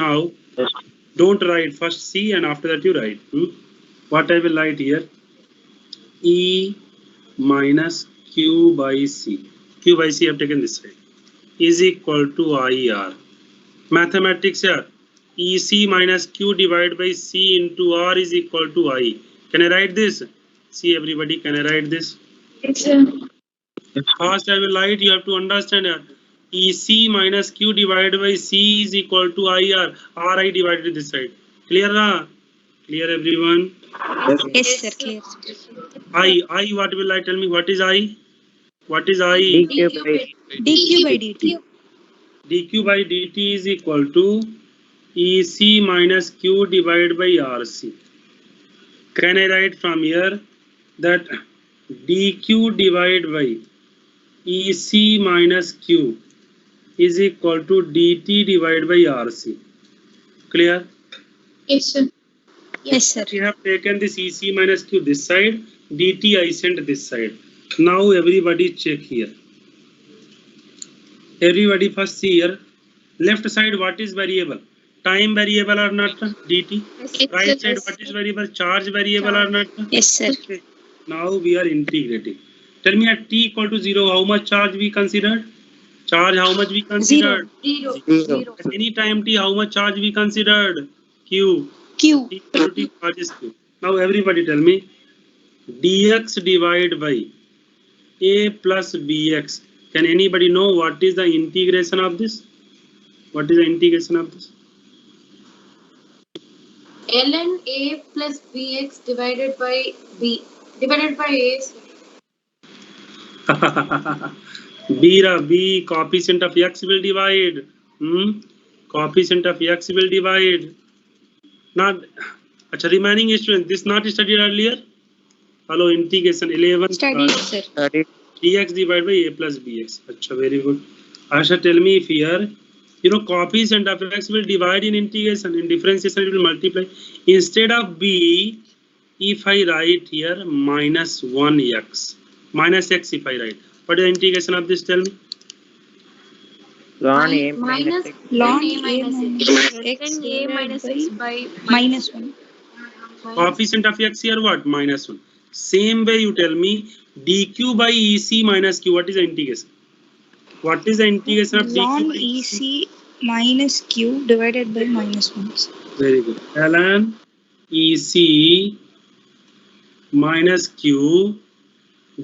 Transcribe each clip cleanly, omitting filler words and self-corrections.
Now, don't write, first C and after that you write. What I will write here? E minus Q by C. Q by C I have taken this side. Is equal to IR. Mathematics here. EC minus Q divided by C into R is equal to I. Can I write this? See everybody, can I write this? Yes, sir. First I will write, you have to understand here. EC minus Q divided by C is equal to IR. RI divided this side. Clear na? Clear everyone? Yes, sir. Clear. I what will I tell me? What is I? What is I? dq by dt. dq by dt is equal to EC minus Q divided by RC. Can I write from here that dq divided by EC minus Q is equal to dt divided by RC. Clear? Yes, sir. Yes, sir. We have taken this EC minus Q this side, dt I sent this side. Now everybody check here. Everybody first see here. Left side what is variable? Time variable or not? dt. Yes, Right sir. side what is variable? Charge variable or not? Yes, sir. Okay. Now we are integrating. Tell me at t equal to 0 how much charge we considered? Charge how much we considered? Zero. At any time t how much charge we considered? Q. Q. T equal to t charge is Q. Now everybody tell me dx divided by a plus bx. Can anybody know what is the integration of this? What is the integration of this? ln a plus bx divided by b divided by a. B coefficient of x will divide. Coefficient of x will divide. Not. Achha, remaining student, this not studied earlier. Hello, integration 11. Studied, sir. dx divided by a plus bx. Achha, very good. Asha, tell me if here, coefficient of x will divide in integration. In differentiation, it will multiply. Instead of b, if I write here minus 1x, minus x if I write, what is the integration of this? Tell me. Ln a minus Ln a minus x ln a minus x by minus 1. Coefficient of x here what? Minus 1. Same way you tell me dq by ec minus q. What is the integration? What is the integration of dq Ln by EC minus Q divided by minus 1. Very good. ln ec minus q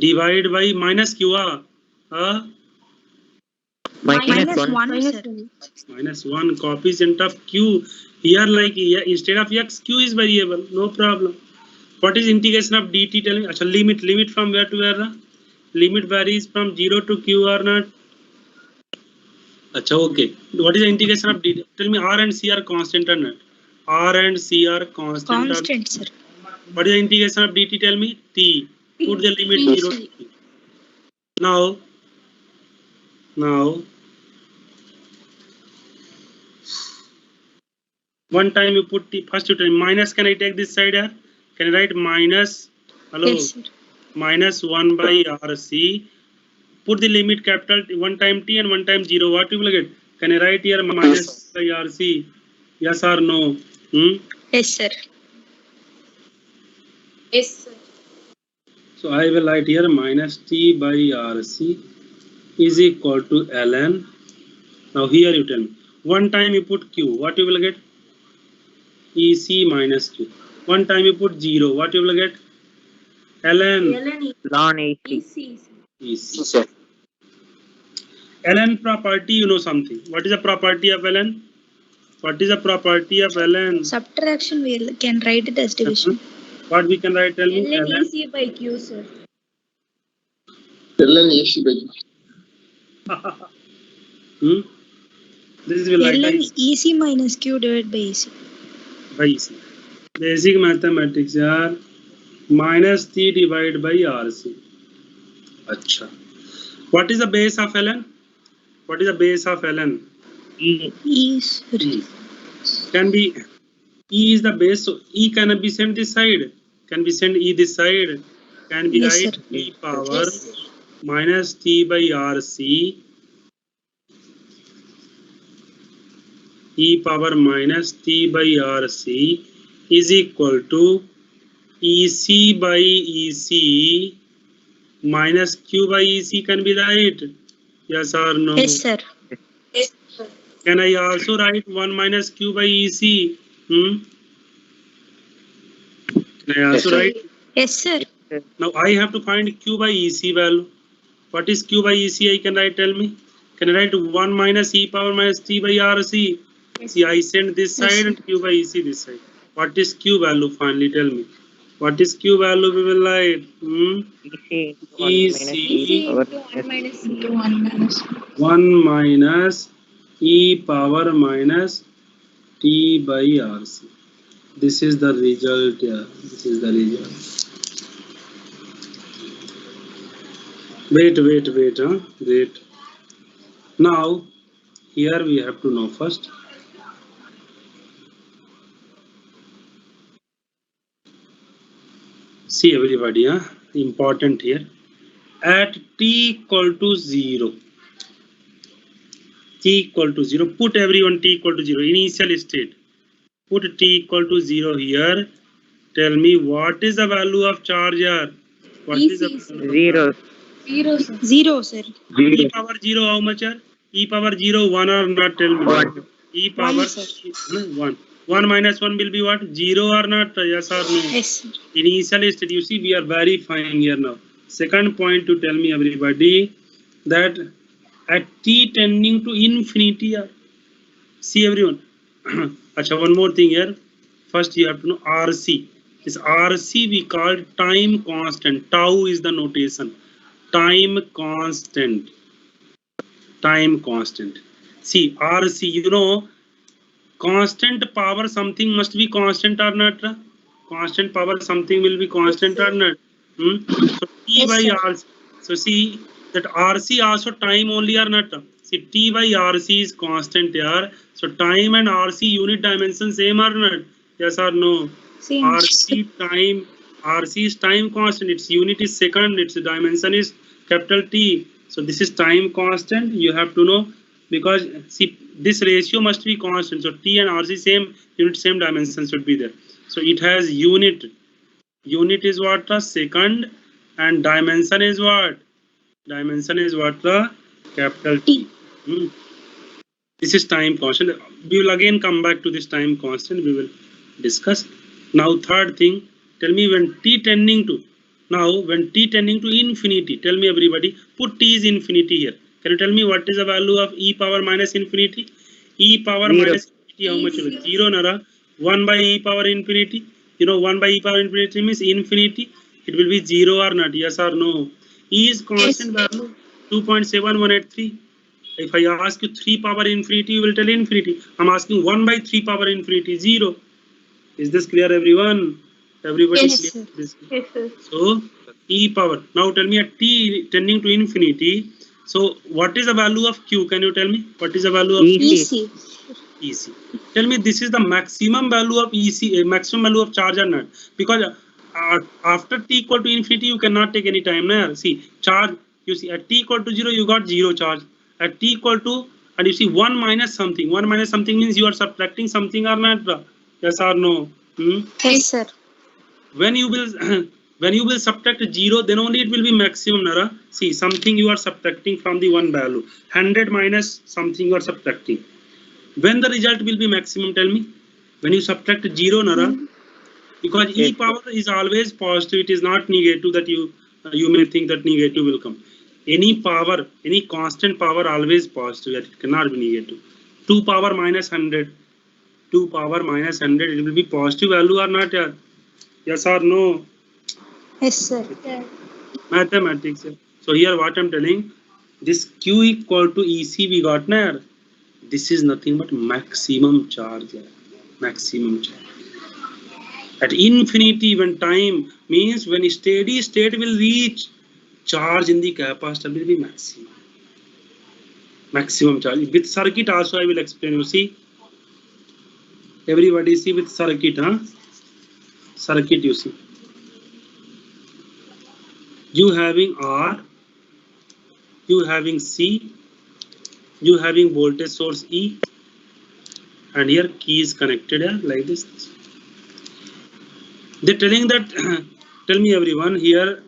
divided by minus q. Minus 1, sir. Minus 1 coefficient of q. Here like here, instead of x, q is variable. No problem. What is integration of dt? Tell me. Achha, limit from where to where? Limit varies from 0 to q or not? Achha, okay. What is the integration of dt? Tell me r and c are constant or not? R and c are constant. Constant, sir. What is the integration of dt? Tell me. T. Put the limit 0 to t. Now, one time you put t, first you tell minus, can I take this side here? Can I write minus, hello, Yes, sir. minus 1 by RC. Put the limit capital one time t and one time 0. What you will get? Can I write here minus by RC? Yes or no? Yes, sir. yes, sir. So I will write here minus t by RC is equal to ln. Now here you tell me. One time you put q. What you will get? EC minus q. One time you put 0. What you will get? ln ln ec. EC. ln property, you know something. What is the property of ln? What is the property of ln? Subtraction, we can write it as division. What we can write? Tell me. ln ec by q, sir. ln ac by q. This will like ln EC minus Q divided by EC. by EC. Basic mathematics are minus t divided by RC. Acha. What is the base of ln? What is the base of ln? E. E. Can be E is the base, so E can be sent this side. Can be sent E this side. Can be Yes, write sir. E power minus t by RC e power minus t by RC is equal to EC by EC minus Q by EC can be right? Yes or no? Yes, sir. Yes, sir. Can I also write 1 minus Q by EC? Can I also write? Yes, sir. Now I have to find Q by EC value. What is Q by EC? I can write, tell me. Can I write 1 minus e power minus t by RC? See, I send this Yes, side sir. and Q by EC this side. What is Q value finally? Tell me. What is Q value we will write? EC EC into 1 minus C. 1 minus e power minus t by RC. This is the result, yeah. This is the result. Wait, huh? Wait. Now, here we have to know first. See everybody, huh? Important here. At t equal to 0, t equal to 0, put everyone t equal to 0, initial state. Put t equal to 0 here. Tell me what is the value of charge here? What is the value of charge? 0, sir. 0, sir. E power 0 how much are? E power 0 1 or not, tell me. 1. E power 1, sir. 1. 1 minus 1 will be what? 0 or not? Yes or no? Yes, sir. Initial state, you see we are verifying here now. Second point to tell me everybody that at t tending to infinity, see everyone. Achha, one more thing here. First you have to know RC. This RC we call time constant. Tau is the notation. Time constant. Time constant. See RC, you know, constant power something must be constant or not? Constant power something will be constant or not? So T Yes, by sir. RC. So see that RC also time only or not? See T by RC is constant here. So time and RC unit dimension same or not? Yes or no? Same. RC is time constant. Its unit is second. Its dimension is capital T. So this is time constant. You have to know because see this ratio must be constant. So T and RC same unit, same dimension should be there. So it has unit. Unit is what? The second, and dimension is what? Dimension is what? The capital T. This is time constant. We will again come back to this time constant. We will discuss. Now third thing, tell me when t tending to, now when t tending to infinity, tell me everybody, put t is infinity here. Can you tell me what is the value of e power minus infinity? E power 0. minus infinity, how much will be? 0 nara. 1 by e power infinity. You know 1 by e power infinity means infinity. It will be 0 or not, yes or no? E is constant value 2.7183. If I ask you 3 power infinity, you will tell infinity. I'm asking 1 by 3 power infinity, 0. Is this clear, everyone? Everybody Yes, clear? sir. This? Yes, sir. So, e power. Now tell me at t tending to infinity. So, what is the value of q? Can you tell me? What is the value of EC. EC? Tell me this is the maximum value of EC, maximum value of charge or not? Because after t equal to infinity, you cannot take any time. Nah? See, charge, you see at t equal to 0, you got 0 charge. At t equal to, and you see 1 minus something. 1 minus something means you are subtracting something or not? Yes or no? Yes, sir. When you will when you will subtract 0, then only it will be maximum, Nara. See, something you are subtracting from the one value. 100 minus something you are subtracting. When the result will be maximum, tell me? When you subtract 0, Nara. Because e power is always positive. It is not negative that you may think that negative will come. Any power, any constant power always positive. It cannot be negative. 2 power minus 100. 2 power minus 100. It will be positive value or not? Yes or no? Yes, sir. Mathematics. So here what I'm telling, this q equal to EC we got now. This is nothing but maximum charge. Maximum charge. At infinity, when time means when steady state will reach, charge in the capacitor will be maximum. Maximum charge. With circuit also I will explain. You see, everybody see with circuit, huh? Circuit you see. You having R, you having C, you having voltage source E, and here key is connected here like this. They're telling that tell me everyone here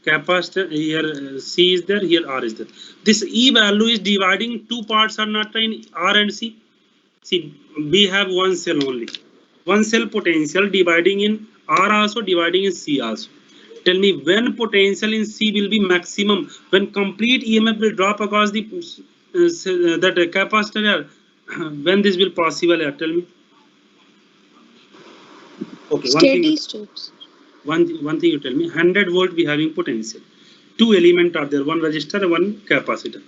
capacitor here C is there, here R is there. This E value is dividing two parts or not in R and C. See, we have one cell only. One cell potential dividing in R also, dividing in C also. Tell me when potential in C will be maximum, when complete EMF will drop across the that capacitor here, when this will possible here, tell me. Okay, Steady states. one thing you tell me, 100 volt we having potential. Two elements are there, one resistor and one capacitor.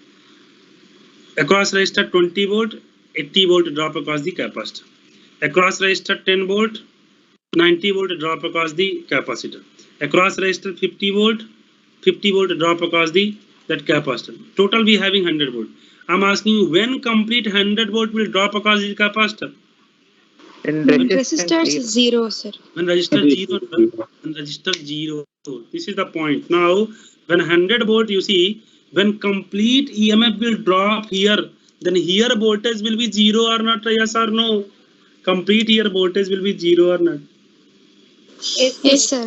Across resistor 20 volt, 80 volt drop across the capacitor. Across resistor 10 volt, 90 volt drop across the capacitor. Across resistor 50 volt drop across the that capacitor. Total we having 100 volt. I'm asking you when complete 100 volt will drop across the capacitor. And When resistance is 0, sir. When resistor 0, when resistor 0. This is the point. Now when 100 volt you see, when complete EMF will drop here, then here voltage will be 0 or not, yes or no? Complete here voltage will be 0 or not? Yes, sir.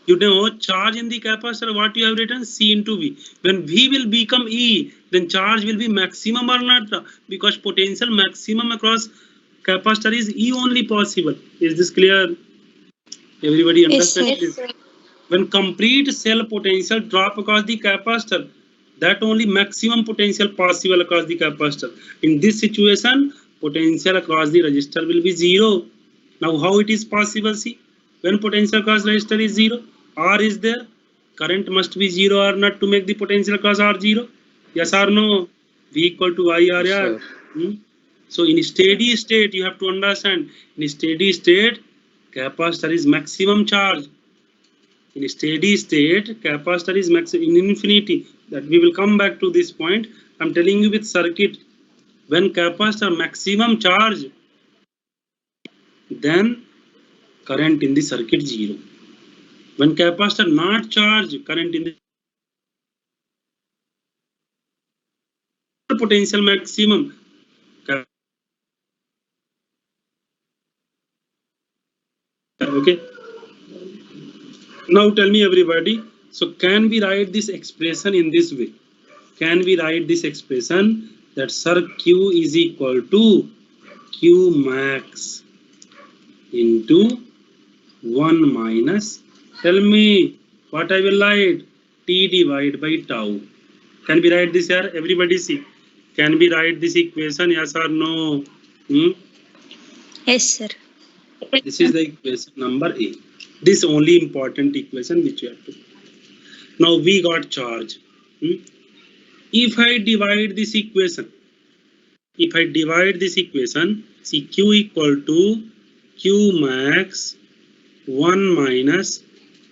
You know charge in the capacitor, what you have written, C into V. When V will become E, then charge will be maximum or not, because potential maximum across capacitor is E only possible. Is this clear? Everybody Yes, understand sir. this? When complete cell potential drop across the capacitor, that only maximum potential possible across the capacitor. In this situation, potential across the resistor will be 0. Now how it is possible? See, when potential across resistor is 0, R is there, current must be 0 or not to make the potential across R 0? Yes or no? V equal to I R. Yes, So in steady state, you have to understand, in steady state, capacitor is maximum charge. In steady state, capacitor is maximum in infinity. That we will come back to this point. I'm telling you with circuit, when capacitor maximum charge, then current in the circuit 0. When capacitor not charge, current in the potential maximum. Okay. Now tell me everybody. So can we write this expression in this way? Can we write this expression that sir Q is equal to Q max into 1 minus, tell me what I will write, T divided by tau. Can we write this here? Everybody see. Can we write this equation? Yes or no? Yes, sir. This is the equation number A. This only important equation which you have to. Now we got charge. If I divide this equation, see Q equal to Q max 1 minus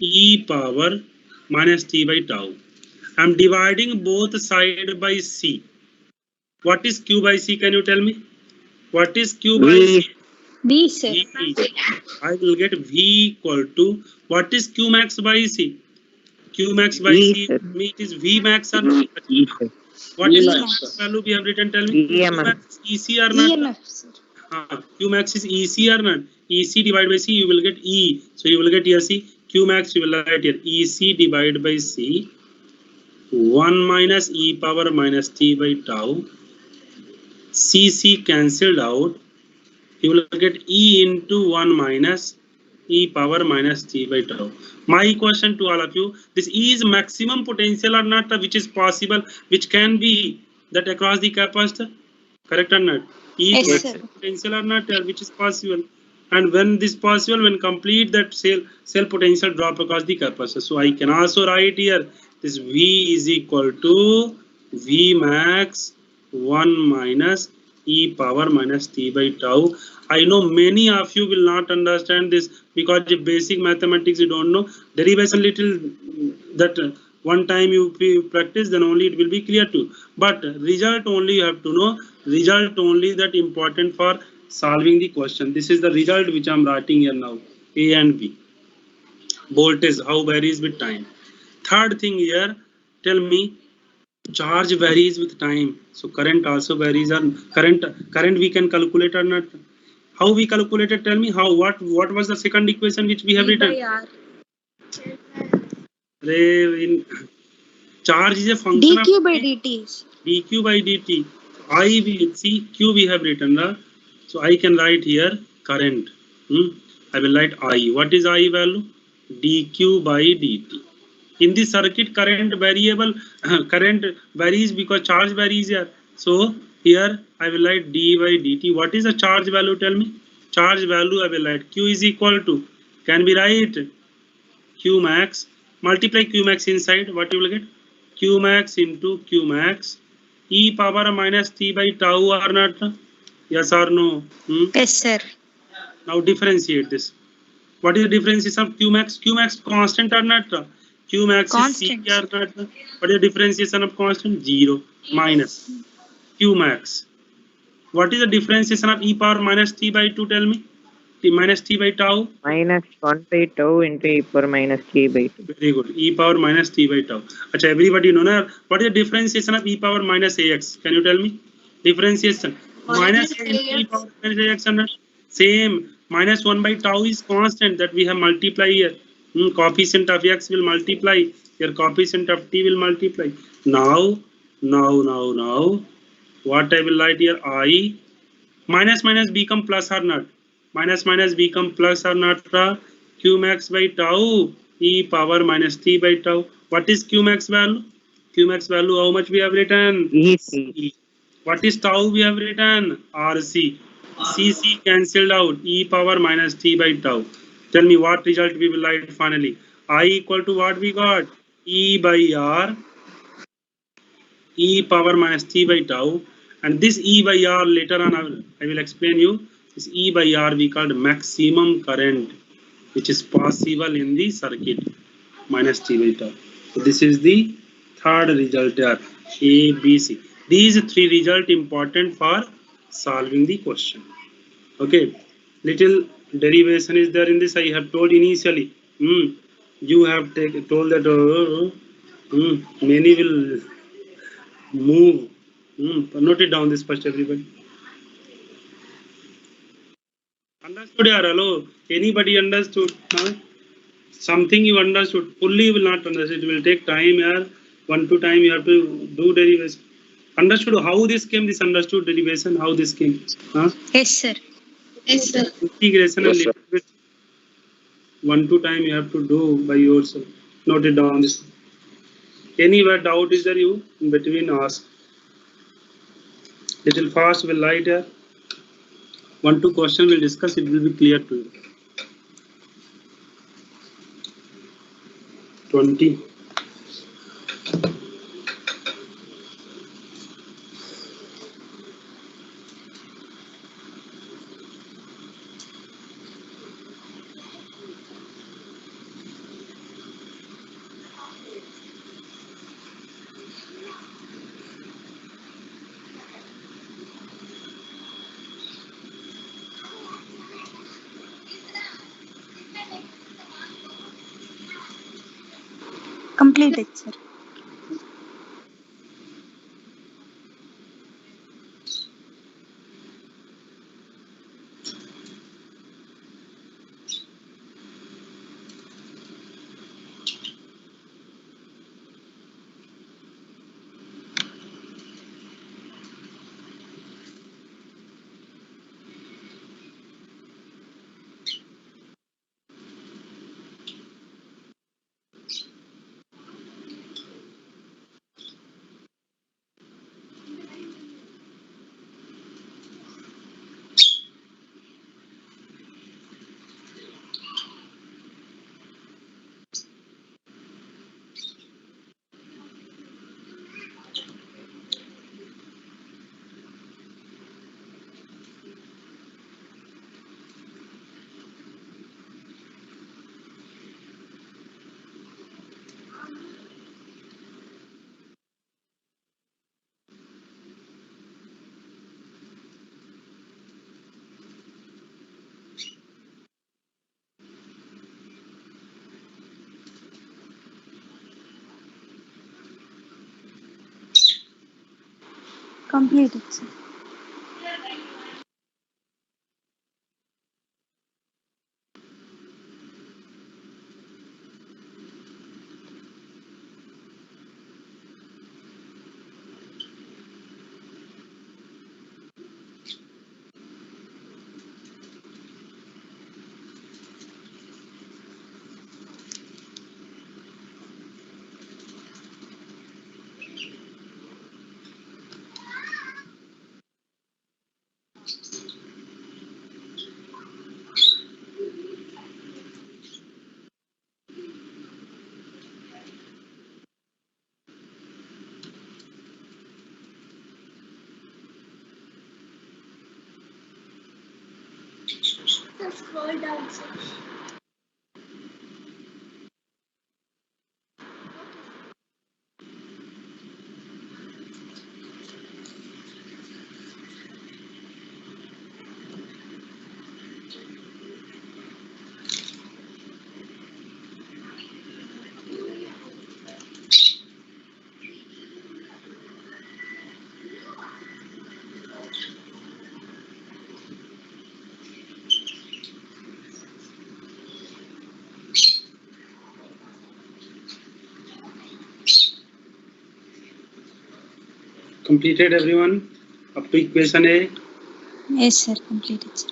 E power minus T by tau. I'm dividing both side by C. What is Q by C? Can you tell me? What is Q by C? B, sir. V. I will get V equal to, what is Q max by C? Q max by C, it is V max or not? What is the value we have written? Tell me. Q max is EC or not? EMF, sir. Q max is EC or not? EC divided by C, you will get E. So you will get here C. Q max you will write here EC divided by C. 1 minus E power minus T by tau. CC cancelled out. You will get E into 1 minus E power minus T by tau. My question to all of you, this E is maximum potential or not, which is possible, which can be that across the capacitor, correct or not? E is Yes, maximum potential or not, which is possible. And when this possible, when complete that cell potential drop across the capacitor. So I can also write here, this V is equal to V max 1 minus E power minus T by tau. I know many of you will not understand this because the basic mathematics you don't know. Derivation little that one time you practice, then only it will be clear to you. But result only you have to know. Result only that important for solving the question. This is the result which I am writing here now. A and B. Voltage how varies with time. Third thing here, tell me Charge varies with time, so current also varies. And current we can calculate or not. How we calculated? Tell me how. What was the second equation which we have V by written? R. In charge is a function of dq by dt. dq by dt. I will see q we have written, so I can write here current. I will write I. What is I value? dq by dt. In this circuit, current variable current varies because charge varies here. So here I will write d by dt. What is the charge value? Tell me. Charge value I will write q is equal to, can be write q max, multiply q max inside, what you will get? Q max into q max e power minus t by tau or not? Yes or no? Yes, sir. Now differentiate this. What is the differentiation of q max? Q max constant or not? Q max is c Constant. or not? What is the differentiation of constant? 0 minus q max. What is the differentiation of e power minus t by 2? Tell me. T minus t by tau. minus 1 by tau into e power minus t by 2. Very good. E power minus t by tau. Acha, everybody know na? What is the differentiation of e power minus ax? Can you tell me? Differentiation. Minus a into e power minus ax and same. Minus 1 by tau is constant that we have multiply here. Coefficient of x will multiply. Your coefficient of t will multiply. Now. What I will write here? I minus minus become plus or not? Minus minus become plus or not? Q max by tau e power minus t by tau. What is q max value? Q max value how much we have written? EC. E. What is tau we have written? RC. CC cancelled out. E power minus t by tau. Tell me what result we will write finally. I equal to what we got? E by R e power minus t by tau, and this e by r later on I will explain you. This e by r we called maximum current which is possible in the circuit minus t by tau. So this is the third result here, A, B, C. These three result important for solving the question. Okay, little derivation is there in this. I have told initially. You have told that many will move. Note it down this first, everybody. Understood, yaar? Hello. Anybody understood? Huh? Something you understood. Fully will not understand. It will take time, yaar. 1 2 time you have to do derivation. Understood how this came? This understood derivation, how this came? Huh? Yes, sir. Yes, sir. Integration and little bit 1 2 time you have to do by yourself. Note it down this. Anywhere doubt is there, you in between ask. Little fast will light here. 1 2 question will discuss. It will be clear to you. 20. Completed, sir. Completed, sir. Scroll down, sir. Completed everyone up to equation A. Yes, sir. Completed, sir.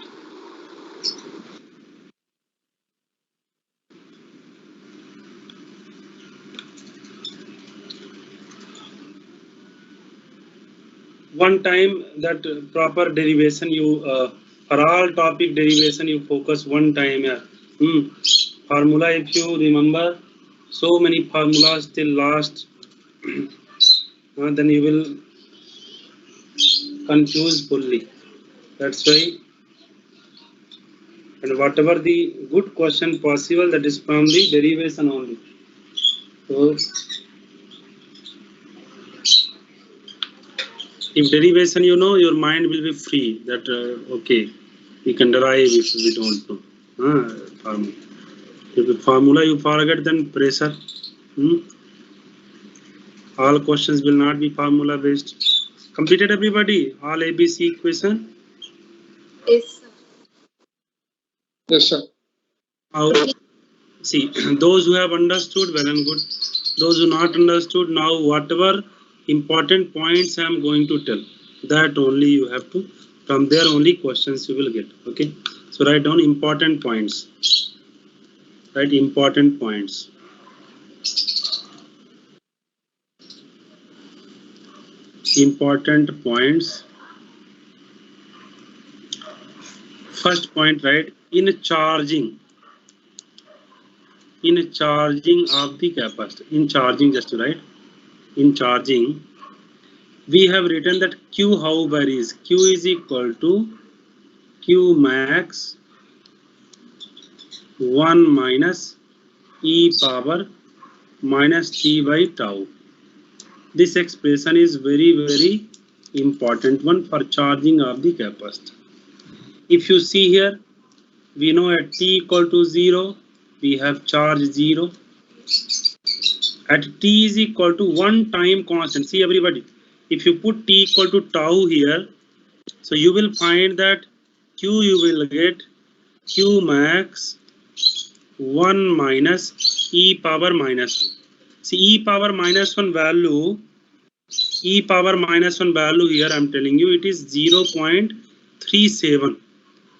One time that proper derivation you for all topic derivation you focus one time. Formula, if you remember, so many formulas till last, then you will confuse fully. That's why, and whatever the good question possible, that is from the derivation only. So if derivation you know, your mind will be free that okay, we can derive if we don't know formula. If the formula you forget, then pressure. All questions will not be formula based. Completed everybody? All ABC equation? Yes, sir. Yes, sir. Now, see, those who have understood, well and good. Those who not understood, now whatever important points I am going to tell, that only you have to, from there only questions you will get. Okay, so write down important points. Write important points. Important points. First point, right? In charging of the capacitor, in charging, just right, in charging, we have written that Q how varies. Q is equal to Q max 1 minus e power minus t by tau. This expression is very important one for charging of the capacitor. If you see here, we know at t equal to 0, we have charge 0. At t is equal to 1 time constant. See everybody, if you put t equal to tau here, so you will find that Q you will get Q max 1 minus e power minus 1. See e power minus 1 value, e power minus 1 value here I am telling you it is 0.37.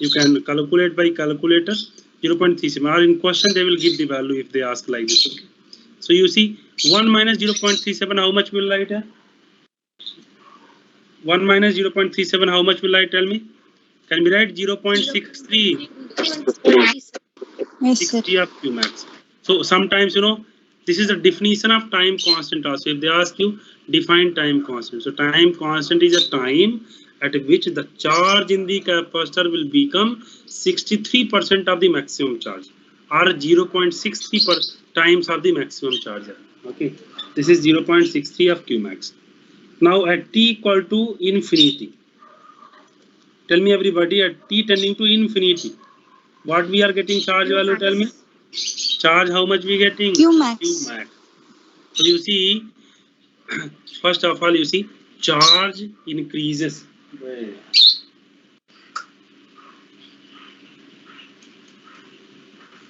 You can calculate by calculator 0.37, or in question they will give the value if they ask like this. Okay. So you see 1 minus 0.37, how much will I tell? 1 minus 0.37, how much will I tell me? Can we write 0.63? Yes, sir. 60 of Q max. So sometimes this is the definition of time constant also. If they ask you define time constant, so time constant is a time at which the charge in the capacitor will become 63% of the maximum charge, or 0.63 times of the maximum charge. Okay, this is 0.63 of Q max. Now at t equal to infinity, tell me everybody, at t tending to infinity, what we are getting charge value, tell me. Charge, how much we getting? Q max. Q max. So you see, first of all, you see charge increases.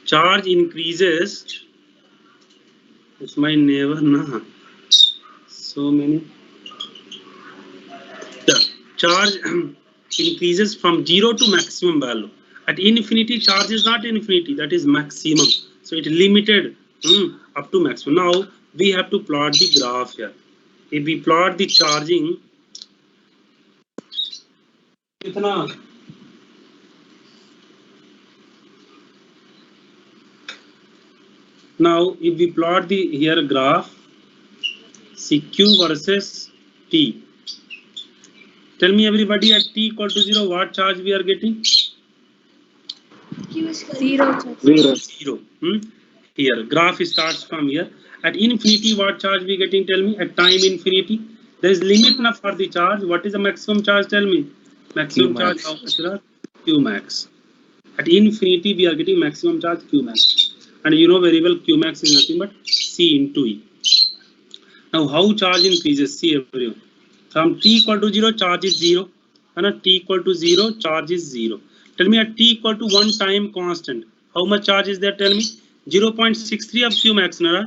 Charge increases. It's my neighbor, na. So many. The charge increases from 0 to maximum value. At infinity, charge is not infinity, that is maximum. So it limited up to maximum. Now we have to plot the graph here. If we plot the charging, now if we plot the here graph, see Q versus T. Tell me everybody, at T equal to 0, what charge we are getting? Zero. Zero. Here, graph starts from here. At infinity, what charge we getting? Tell me. At time infinity, there is limit enough for the charge. What is the maximum charge? Tell me. Maximum charge how much? Q max. At infinity, we are getting maximum charge Q max. And you know very well Q max is nothing but C into E. Now, how charge increases? See everyone. From T equal to 0, charge is 0. And T equal to 0, charge is 0. Tell me at T equal to 1 time constant, how much charge is there? Tell me. 0.63 of Q max, na?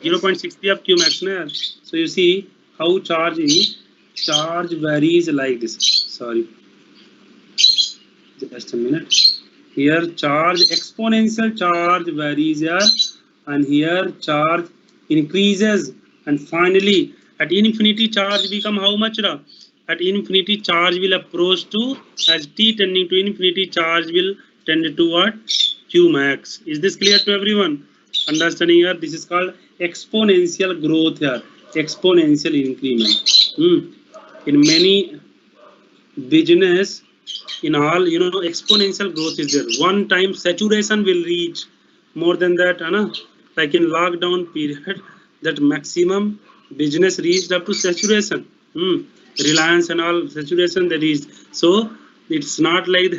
0.63 of Q max, na? So you see how charge is. Charge varies like this. Sorry. Just a minute. Here charge, exponential charge varies here. And here charge increases. And finally, at infinity, charge become how much? Ra? At infinity, charge will approach to, as T tending to infinity, charge will tend to what? Q max. Is this clear to everyone? Understanding here, this is called exponential growth here, exponential increment. In many business, in all, you know, exponential growth is there. One time saturation will reach more than that, like in lockdown period, that maximum business reached up to saturation. Reliance and all saturation that is. So it's not like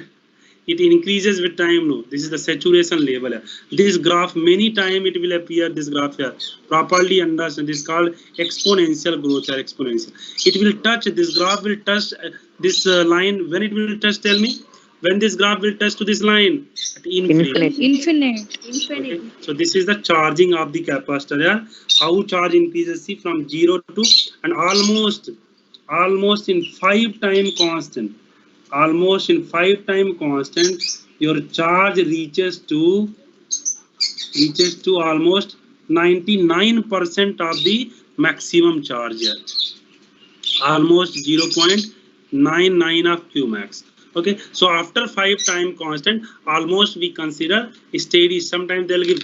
it increases with time. No, this is the saturation level. This graph many time it will appear. This graph here properly understand. This is called exponential growth or exponential. It will touch, this graph will touch this line. When it will touch, tell me. When this graph will touch to this line? At infinity. Infinite. Okay. So this is the charging of the capacitor. Yeah? How charge increases? See, from 0 to and almost in 5 time constant. Almost in 5 time constant, your charge reaches to almost 99% of the maximum charge here. Almost 0.99 of Q max. Okay, so after 5 time constant, almost we consider steady. Sometimes they'll give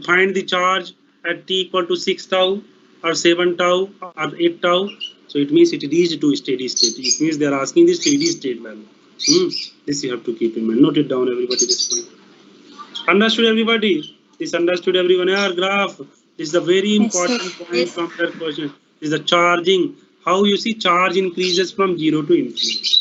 find the charge at T equal to 6 tau or 7 tau or 8 tau. So it means it reached to steady state. It means they are asking the steady state value. This you have to keep in mind. Note it down, everybody. This point. Understood, everybody? This understood, everyone. Our graph. This is the very important point from that question. Is the charging. How you see charge increases from 0 to infinity.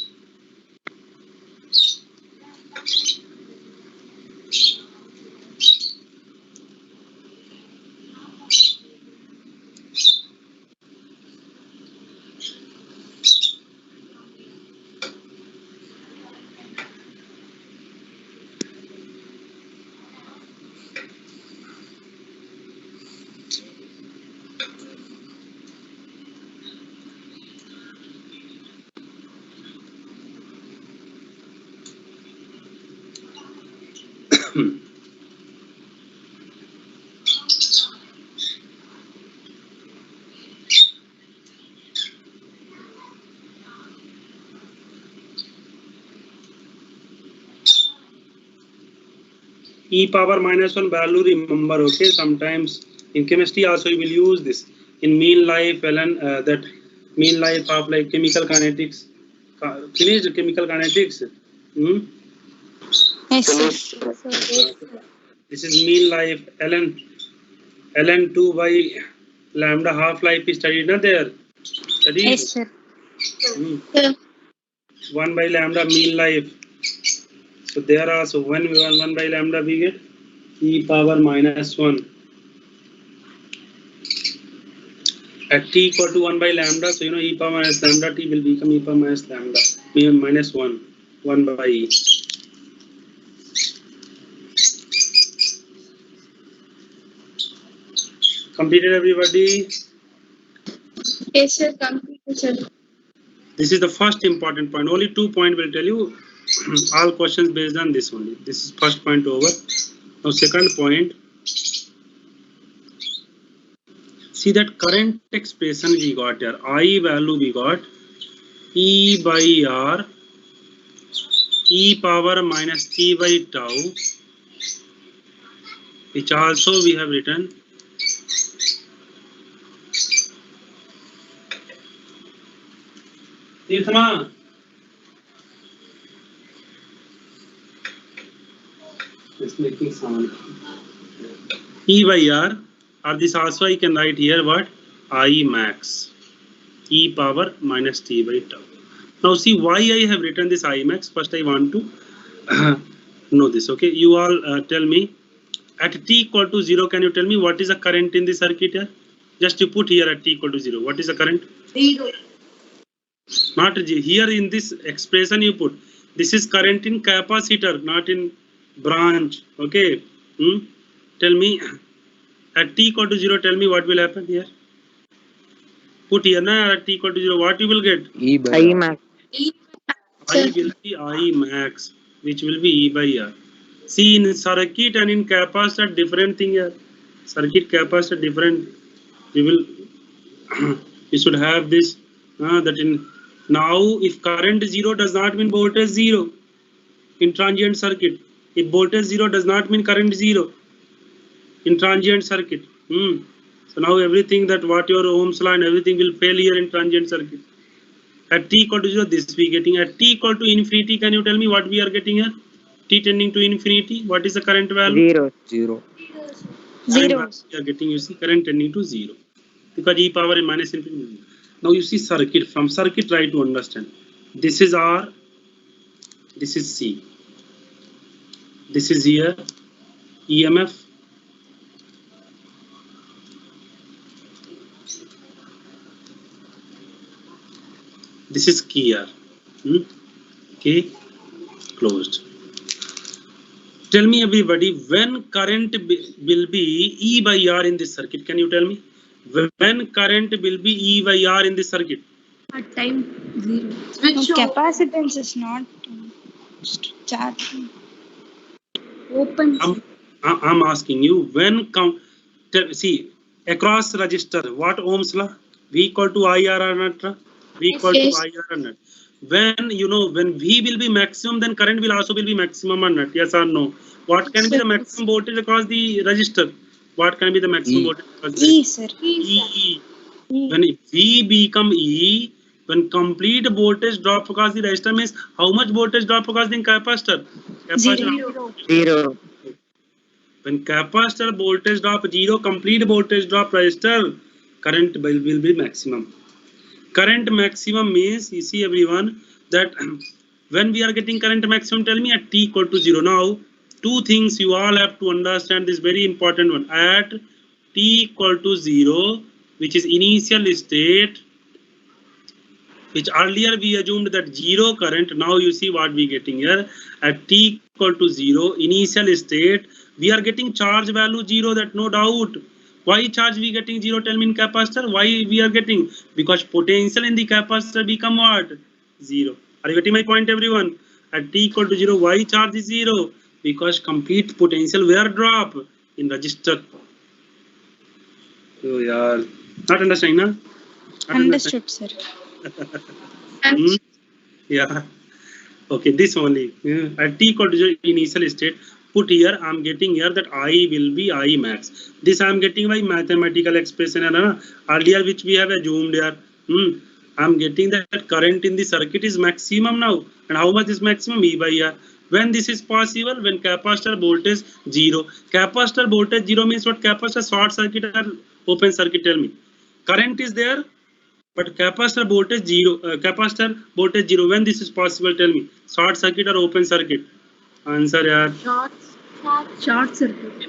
E power minus 1 value, remember, okay? Sometimes in chemistry also you will use this. In mean life, that mean life of like chemical kinetics. Finished chemical kinetics? Yes, sir. This is mean life, ln 2 by lambda half life is studied, not there? Studied? Yes, sir. 1 by lambda mean life. So there also 1 by lambda we get e power minus 1. At t equal to 1 by lambda, so you know e power minus lambda t will become e power minus lambda minus 1 by e. Completed everybody? Yes, sir. Completed, sir. This is the first important point. Only 2 points will tell you all questions based on this only. This is first point over. Now second point. See that current expression we got here. I value we got E by R e power minus t by tau, which also we have written Tirthama. It's making sound. E by R, or this also I can write here what? I max e power minus t by tau. Now see why I have written this I max. First I want to know this. Okay, you all tell me at t equal to 0. Can you tell me what is the current in the circuit here? Just you put here at t equal to 0. What is the current? 0. Not here in this expression you put. This is current in capacitor, not in branch. Okay. Tell me at t equal to 0. Tell me what will happen here. Put here na at t equal to 0. What you will get? E by I max. E. I will be I max, which will be E by R. See in circuit and in capacitor different thing here. Circuit capacitor different. You will you should have this that in now if current 0 does not mean voltage 0 in transient circuit. If voltage 0 does not mean current 0 in transient circuit. So now everything that what your Ohm's law and everything will fail here in transient circuit. At t equal to 0, this we getting. At t equal to infinity, can you tell me what we are getting here? T tending to infinity, what is the current value? 0. 0. We are getting, you see, current tending to 0 because e power is minus infinity. Now you see circuit. From circuit, try to understand. This is R, this is C. This is here EMF. This is key R. Okay, closed. Tell me everybody, when current will be E by R in this circuit? Can you tell me? When current will be E by R in this circuit? At time 0. No, Switch off. capacitance is not charging. Open. I'm asking you when see across register what Ohm's law? V equal to IR or not? V equal to IR or not? When you know when V will be maximum, then current will also will be maximum or not? Yes or no? What can be the maximum voltage across the register? What can be the maximum voltage across the E, sir. E. When V become E, when complete voltage drop across the resistor means how much voltage drop across the capacitor? 0. When capacitor voltage drop 0, complete voltage drop resistor, current will be maximum. Current maximum means, you see everyone, that when we are getting current maximum, tell me at t equal to 0. Now, two things you all have to understand, this very important one. At t equal to 0, which is initial state, which earlier we assumed that 0 current, now you see what we getting here. At t equal to 0, initial state, we are getting charge value 0, that no doubt. Why charge we getting 0? Tell me in capacitor. Why we are getting? Because potential in the capacitor become what? 0. Are you getting my point, everyone? At t equal to 0, why charge is 0? Because complete potential where drop? In resistor. Oh yeah. Not understanding, na? Not Understood, sir. Yeah. Okay, this only. At t equal to 0 initial state. Put here, I am getting here that I will be I max. This I am getting by mathematical expression earlier which we have assumed here. I am getting that current in the circuit is maximum now. And how much is maximum? E by R. When this is possible? When capacitor voltage 0. Capacitor voltage 0 means what? Capacitor short circuit or open circuit? Tell me. Current is there, but capacitor voltage 0. Capacitor voltage 0. When this is possible? Tell me. Short circuit or open circuit? Answer, yaar. Short circuit.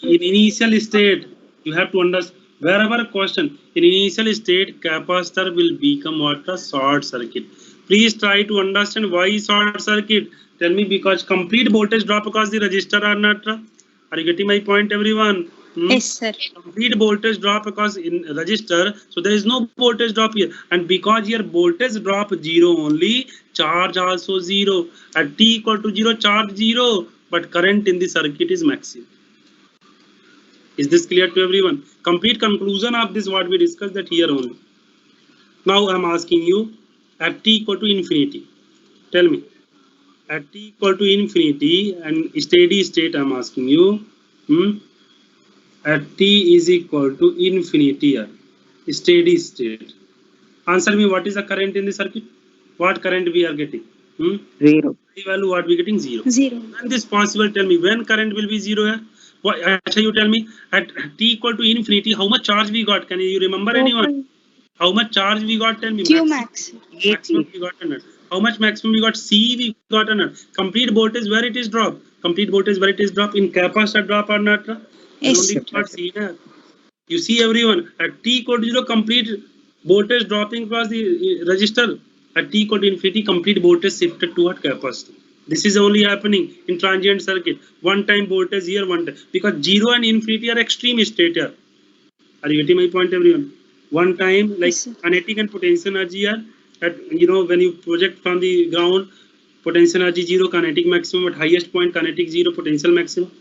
In initial state, you have to understand Wherever question in initial state, capacitor will become what? A short circuit. Please try to understand why short circuit. Tell me, because complete voltage drop across the resistor or not? Are you getting my point, everyone? Yes, sir. Complete voltage drop across in resistor, so there is no voltage drop here, and because here voltage drop 0 only, charge also 0. At t equal to 0, charge 0, but current in the circuit is maximum. Is this clear to everyone? Complete conclusion of this what we discussed that here only. Now I am asking you, at t equal to infinity, tell me, at t equal to infinity and steady state I am asking you, at t is equal to infinity here, steady state. Answer me, what is the current in the circuit? What current we are getting? 0. Value what we getting? 0. 0. When this possible, tell me when current will be 0 here? What actually you tell me at t equal to infinity, how much charge we got? Can you remember anyone? How much charge we got? Tell me. Q max. Maximum we got another. How much maximum we got? C we got another. Complete voltage where it is drop? Complete voltage where it is drop? In capacitor drop or not? Yes, Only sir. got C, na? You see everyone, at t equal to 0, complete voltage dropping across the resistor. At t equal to infinity, complete voltage shifted toward capacitor. This is only happening in transient circuit. One time voltage here, one time. Because 0 and infinity are extreme state here. Are you getting my point, everyone? One time, like Yes, sir. kinetic and potential energy here, at, when you project from the ground, potential energy 0, kinetic maximum, at highest point, kinetic 0, potential maximum.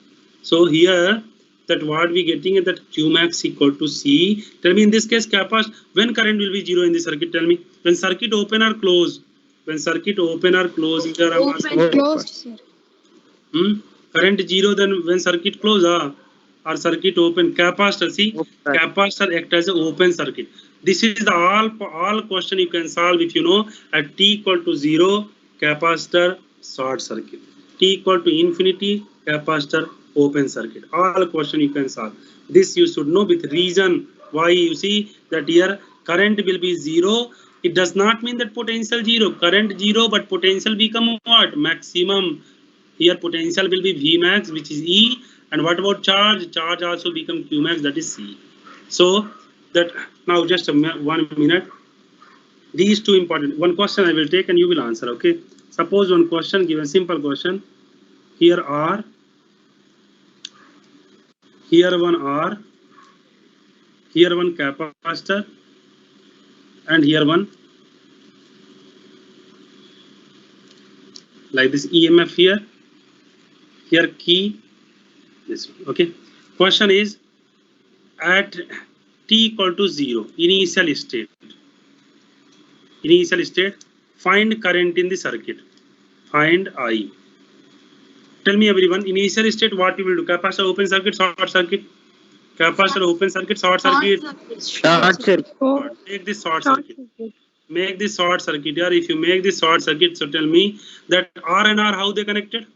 So here, that what we getting is that Q max equal to C. Tell me in this case, capacitor, when current will be 0 in the circuit? Tell me. When circuit open or close? When circuit open or close? Here I'm asking. Open. Closed, sir. Current 0, then when circuit close, or circuit open, capacitor, see, Open. capacitor act as an open circuit. This is the all question you can solve if you know at t equal to 0, capacitor short circuit. T equal to infinity, capacitor open circuit. All question you can solve. This you should know with reason. Why you see that here current will be 0. It does not mean that potential 0. Current 0, but potential become what? Maximum. Here potential will be V max, which is E, and what about charge? Charge also become Q max, that is C. So that now just 1 minute. These two important. One question I will take and you will answer. Okay. Suppose one question, given simple question. Here R, here one R, here one capacitor, and here one like this EMF here. Here key, this one. Okay. Question is at t equal to 0, initial state. Initial state, find current in the circuit. Find I. Tell me everyone, initial state what you will do? Capacitor open circuit, short circuit. Capacitor open circuit, short circuit. Short circuit. Make this short circuit. Make this short circuit here. If you make this short circuit, so tell me that R and R, how they connected?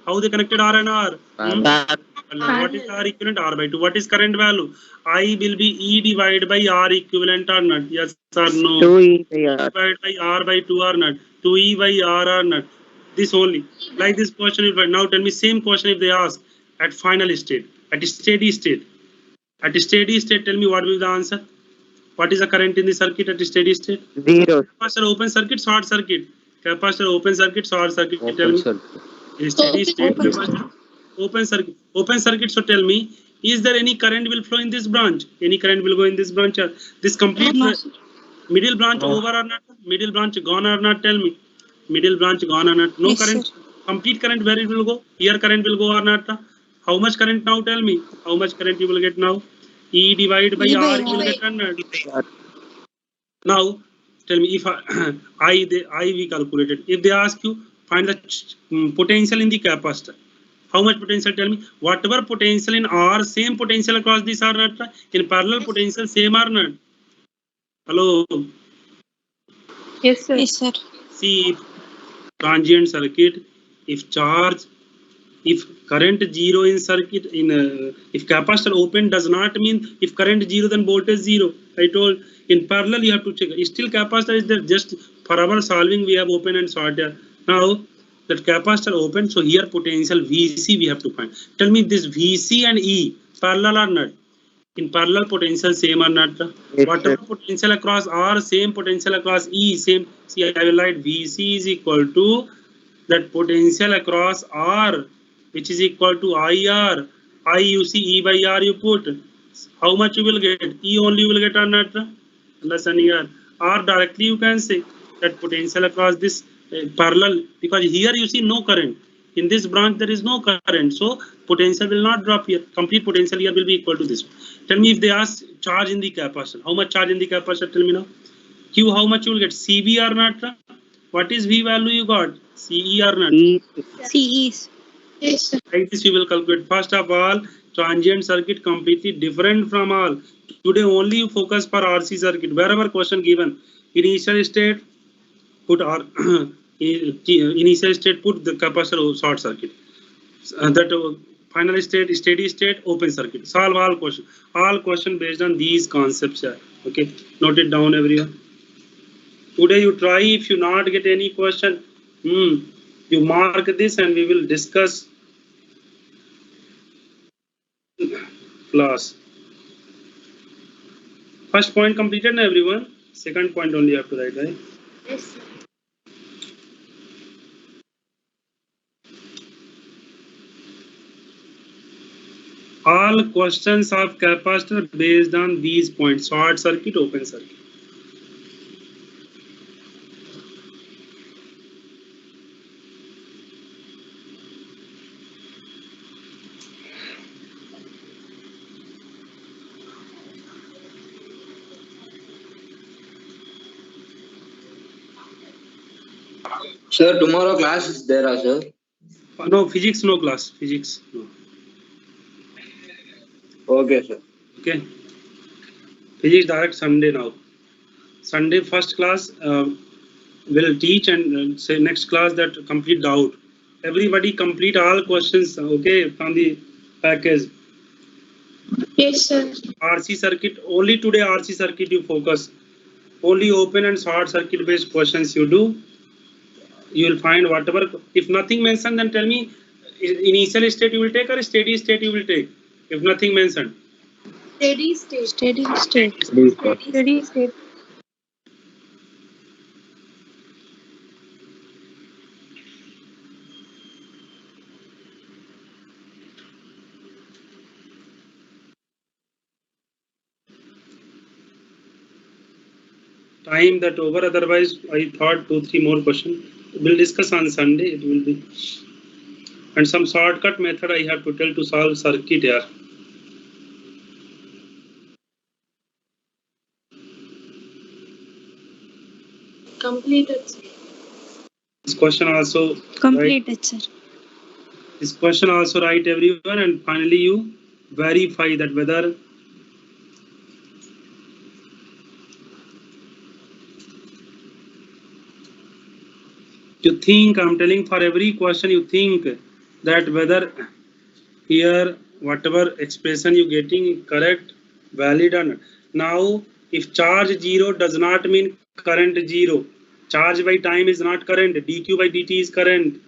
How they connected R and R? What is R equivalent? R by 2. What is current value? I will be E divided by R equivalent or not? Yes or no? 2E by R. Divided by R by 2 or not? 2E by R or not? This only. Like this question will find. Now tell me same question if they ask at final state, at steady state. At steady state, tell me what will be the answer? What is the current in the circuit at steady state? 0. Capacitor open circuit, short circuit. Capacitor open circuit, short circuit. Tell me. Steady state Open capacitor. Open circuit. Open circuit. So tell me, is there any current will flow in this branch? Any current will go in this branch? This complete No, sir. middle branch over or not? Middle branch gone or not? Tell me. Middle branch gone or not? No Yes, current. sir. Complete current where it will go? Here current will go or not? How much current now? Tell me. How much current you will get now? E divided by E by R you will R. get or not? Now tell me if I we calculated. If they ask you find the potential in the capacitor. How much potential? Tell me. Whatever potential in R, same potential across this or not? In parallel potential, same or not? Hello. Yes, sir. Yes, sir. See, if transient circuit, if charge, if current 0 in circuit, if capacitor open does not mean if current 0 then voltage 0. I told in parallel you have to check. Still capacitor is there, just for our solving we have open and short here. Now that capacitor open, so here potential VC we have to find. Tell me this VC and E parallel or not? In parallel potential same or not? Yes, Whatever sir. potential across R, same potential across E, same. See, I will write VC is equal to that potential across R, which is equal to IR. I you see E by R you put. How much you will get? E only you will get or not? Understanding here. R directly you can say that potential across this parallel, because here you see no current. In this branch there is no current, so potential will not drop here. Complete potential here will be equal to this. Tell me if they ask charge in the capacitor. How much charge in the capacitor? Tell me now. Q how much you will get? CB or not? What is V value you got? CE or not? E. CEs. Yes, sir. Like this you will calculate. First of all, transient circuit completely different from all. Today only you focus for RC circuit. Wherever question given, initial state put R initial state put the capacitor short circuit. That final state steady state open circuit. Solve all question. All question based on these concepts here. Okay, note it down everyone. Today you try, if you not get any question, you mark this and we will discuss class. First point completed na everyone. Second point only you have to write, right? Yes, sir. All questions of capacitor based on these points: short circuit, open circuit. Sir, tomorrow class is there, sir. No physics, no class. Physics, no. Okay, sir. Okay. Physics direct Sunday now. Sunday first class will teach, and say next class that complete doubt. Everybody complete all questions. Okay, from the package. Yes, sir. RC circuit only today. RC circuit you focus. Only open and short circuit based questions you do. You will find whatever. If nothing mentioned, then tell me initial state you will take or steady state you will take. If nothing mentioned. Steady state. Steady state. Steady state. Time that over, otherwise I thought 2-3 more questions. We'll discuss on Sunday. It will be. And some shortcut method I have to tell to solve circuit here. Completed, sir. This question also write, Completed, sir. this question also write everyone, and finally you verify that whether you think, I'm telling for every question you think that whether here whatever expression you getting correct, valid or not. Now if charge 0 does not mean current 0. Charge by time is not current. dq by dt is current.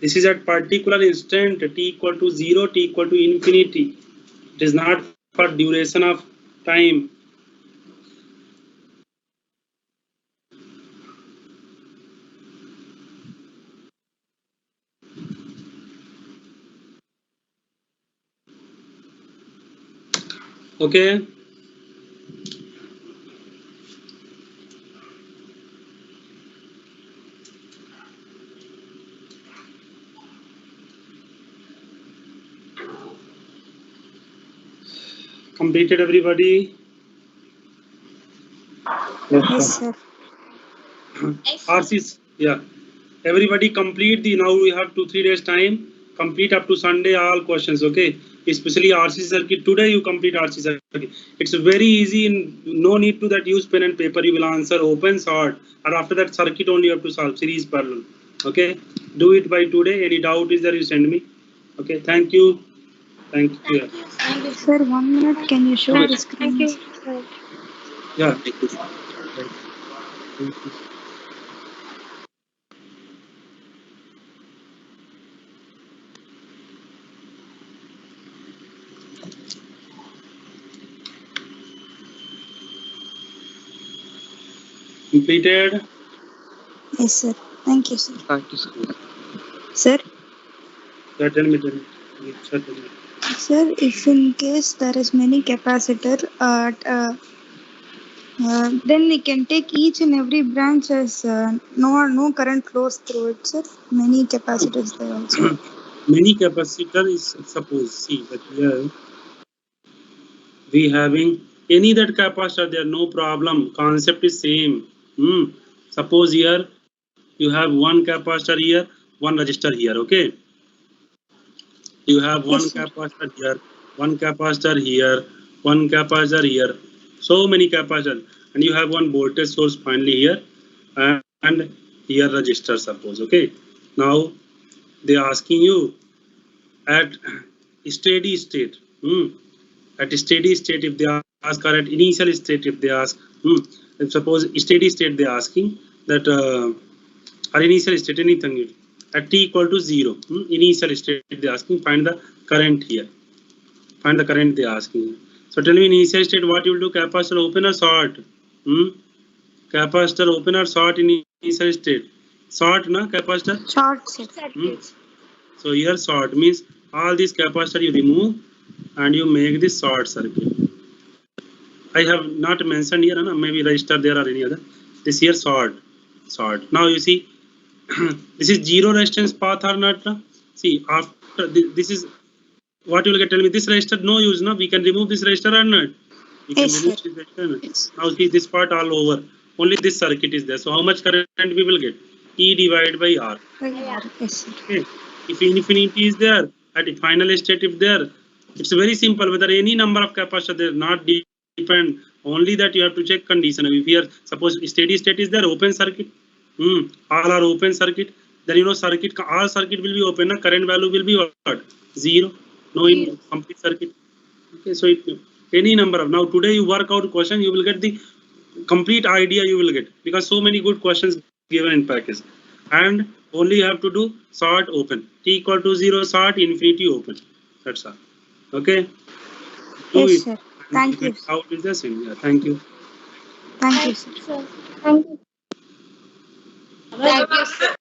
This is at particular instant, t equal to 0, t equal to infinity. It is not for duration of time. Okay. Completed everybody? Yes, sir. RCs, yeah. Everybody complete the, now we have 2-3 days time. Complete up to Sunday all questions, okay? Especially RC circuit. Today you complete RC circuit. It's very easy, no need to that use pen and paper. You will answer open, short, or after that circuit only you have to solve series parallel. Okay? Do it by today. Any doubt is there, you send me. Okay, thank you. Thank you. Thank you, sir. Sir, 1 minute. Can you show Okay. the screen? Thank you, sir. Yeah. Completed. Yes, sir. Thank you, sir. Thank you, sir. Sir, Tell me. Sir, tell me. sir, if in case there is many capacitor, then we can take each and every branch as no current flows through it, sir. Many capacitors there also. Many capacitor is suppose. See, but here we having any that capacitor there, no problem. Concept is same. Suppose here you have one capacitor here, one resistor here. Okay. You have one Yes, sir. capacitor here, one capacitor here, one capacitor here. So many capacitors, and you have one voltage source finally here, and here resistor. Suppose. Okay. Now they are asking you at steady state. At steady state, if they ask, or at initial state, if they ask, if suppose steady state, they are asking that, or initial state, anything at t equal to 0, initial state, they are asking, find the current here. Find the current they are asking. So tell me, initial state, what you will do? Capacitor open or short? Capacitor open or short in initial state? Short, na capacitor? Short, sir. So here short means all these capacitor you remove and you make this short circuit. I have not mentioned here, maybe resistor there or any other. This here short. Now you see, this is zero resistance path or not? See, after this is what you will get. Tell me, this resistor no use. No, we can remove this resistor or not? We can Yes, remove sir. this resistor. Yes. Now see this part all over. Only this circuit is there. So how much current we will get? E divided by R. Yes, sir. Okay. If infinity is there, at the final state if there, it's very simple. Whether any number of capacitor there, not depend. Only that you have to check condition. If here suppose steady state is there, open circuit. All are open circuit. Then you know circuit, all circuit will be open. Current value will be what? 0. No in complete circuit. Okay, so any number of, now today you work out question, you will get the complete idea you will get, because so many good questions given in package, and only you have to do short open, t equal to 0 short, infinity open. That's all. Okay, do Yes, it. sir. Thank you. How is the same? Yeah, thank you. Thank you, sir. Thank you, sir.